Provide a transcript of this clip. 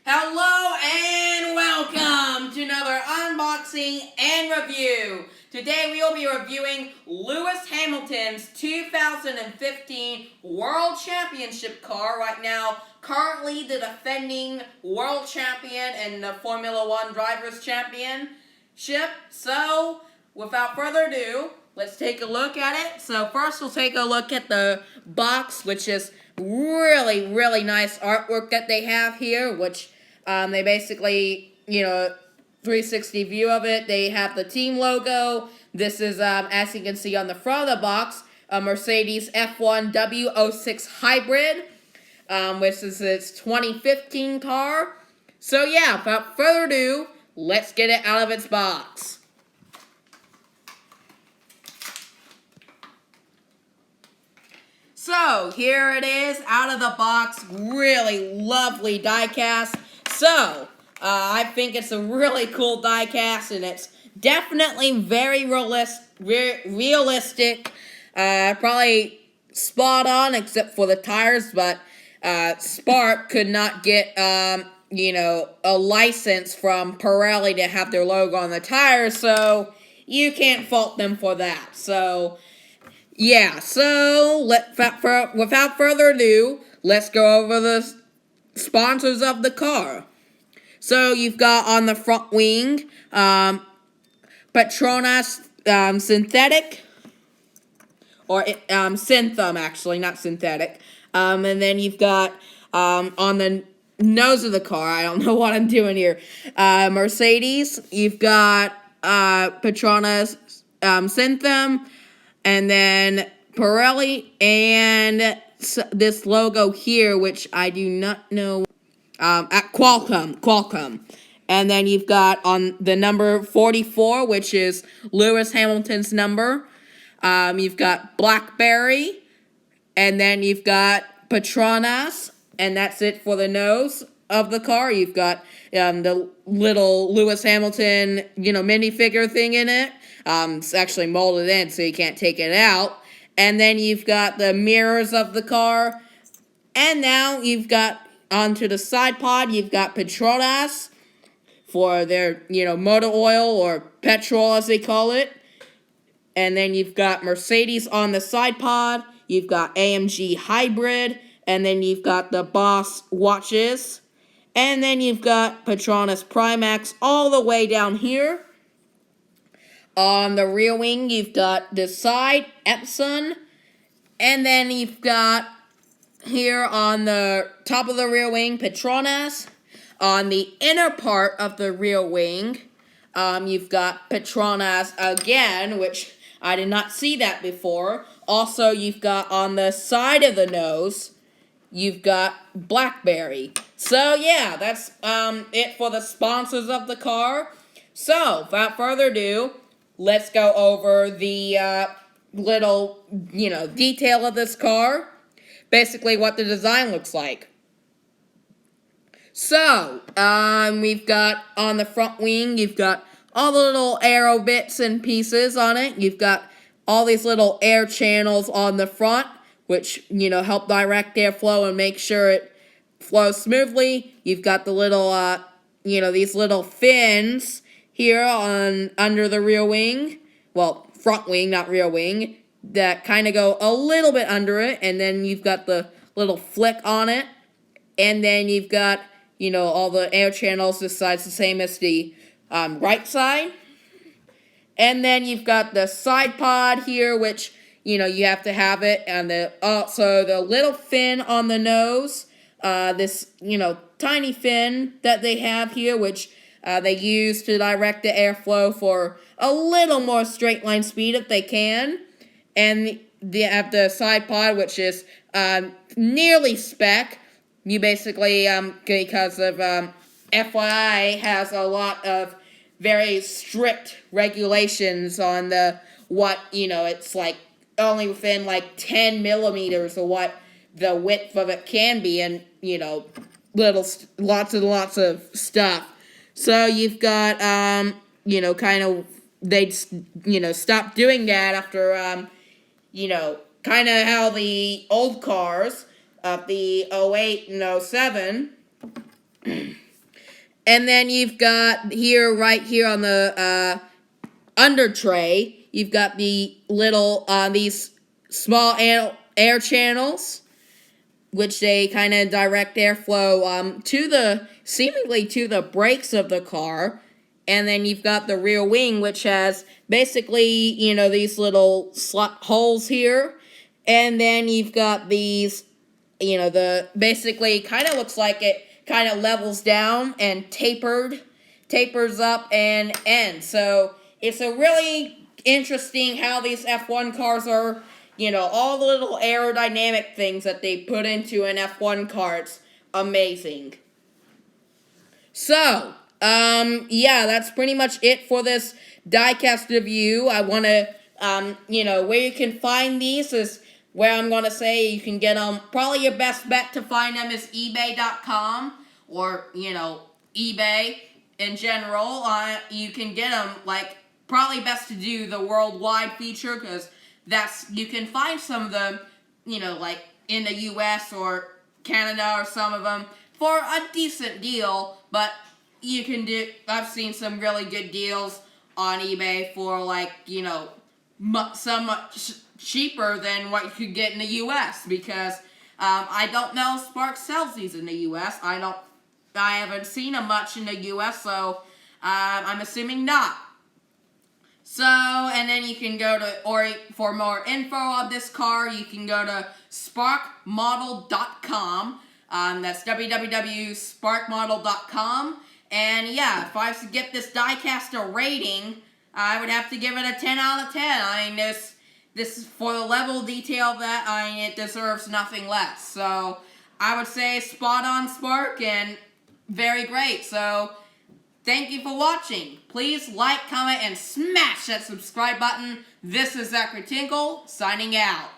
Hello and welcome to another unboxing and review. Today we will be reviewing Lewis Hamilton's 2015 World Championship car. Right now, currently the defending World Champion and the Formula One Drivers Championship. So, without further ado, let's take a look at it. So first we'll take a look at the box, which is really nice artwork that they have here, which they basically, 360 view of it. They have the team logo. This is, as you can see on the front of the box, a Mercedes F1 WO6 Hybrid, which is its 2015 car. So yeah, without further ado, let's get it out of its box. So, here it is, out of the box, really lovely die-cast. So, I think it's a really cool die-cast, and it's definitely very realistic. Probably spot on, except for the tires, but Spark could not get, a license from Pirelli to have their logo on the tires, so you can't fault them for that. So, yeah, so without further ado, let's go over the sponsors of the car. So you've got on the front wing, Petronas Synthetic, or Synthum actually, not synthetic. And then you've got on the nose of the car, I don't know what I'm doing here, Mercedes. You've got Petronas Synthum. And then Pirelli, and this logo here, which I do not know, at Qualcomm. And then you've got on the number 44, which is Lewis Hamilton's number. You've got Blackberry, and then you've got Petronas, and that's it for the nose of the car. You've got the little Lewis Hamilton, minifigure thing in it. It's actually molded in, so you can't take it out. And then you've got the mirrors of the car. And now you've got, onto the side pod, you've got Petronas for their, motor oil, or petrol as they call it. And then you've got Mercedes on the side pod. You've got AMG Hybrid. And then you've got the Boss watches. And then you've got Petronas Primax all the way down here. On the rear wing, you've got the side, Epson. And then you've got here on the top of the rear wing, Petronas. On the inner part of the rear wing, you've got Petronas again, which I did not see that before. Also, you've got on the side of the nose, you've got Blackberry. So, yeah, that's it for the sponsors of the car. So, without further ado, let's go over the little, detail of this car. Basically what the design looks like. So, we've got on the front wing, you've got all the little aero bits and pieces on it. You've got all these little air channels on the front, which, help direct airflow and make sure it flows smoothly. You've got the little, these little fins here under the rear wing, well, front wing, not rear wing, that kind of go a little bit under it, and then you've got the little flick on it, and then you've got, all the air channels. This side's the same as the right side, and then you've got the side pod here, which, you have to have it, and also the little fin on the nose, this, tiny fin that they have here, which they use to direct the airflow for a little more straight line speed if they can. And they have the side pod, which is nearly spec. You basically, because of FYI, has a lot of very strict regulations on it's like only within like 10 millimeters of what the width of it can be, and, lots and lots of stuff. So you've got, they stopped doing that after, kind of how the old cars of the 08 and 07 And then you've got here, right here on the under tray, you've got the little, these small air channels, which they kind of direct airflow seemingly to the brakes of the car. And then you've got the rear wing, which has basically, these little slot holes here. And then you've got these, basically kind of looks like it kind of levels down and tapers up and ends. So it's a really interesting how these F1 cars are, all the little aerodynamic things that they put into an F1 car. It's amazing. So, yeah, that's pretty much it for this diecast review. I want to, where you can find these is where I'm going to say you can get them. Probably your best bet to find them is ebay.com or, eBay in general. You can get them, probably best to do the worldwide feature because you can find some of them, in the U.S. or Canada or some of them for a decent deal, but I've seen some really good deals on eBay for so much cheaper than what you could get in the U.S. because I don't know if Spark sells these in the U.S. I haven't seen them much in the U.S., so I'm assuming not. So, and then you can go to, or for more info on this car, you can go to sparkmodel.com. That's www.sparkmodel.com. And yeah, if I was to get this diecast a rating, I would have to give it a 10 out of 10. I mean, this is for the level of detail that, it deserves nothing less. So, I would say spot on Spark and very great. So, thank you for watching. Please like, comment, and smash that subscribe button. This is Zachary Tinkle, signing out.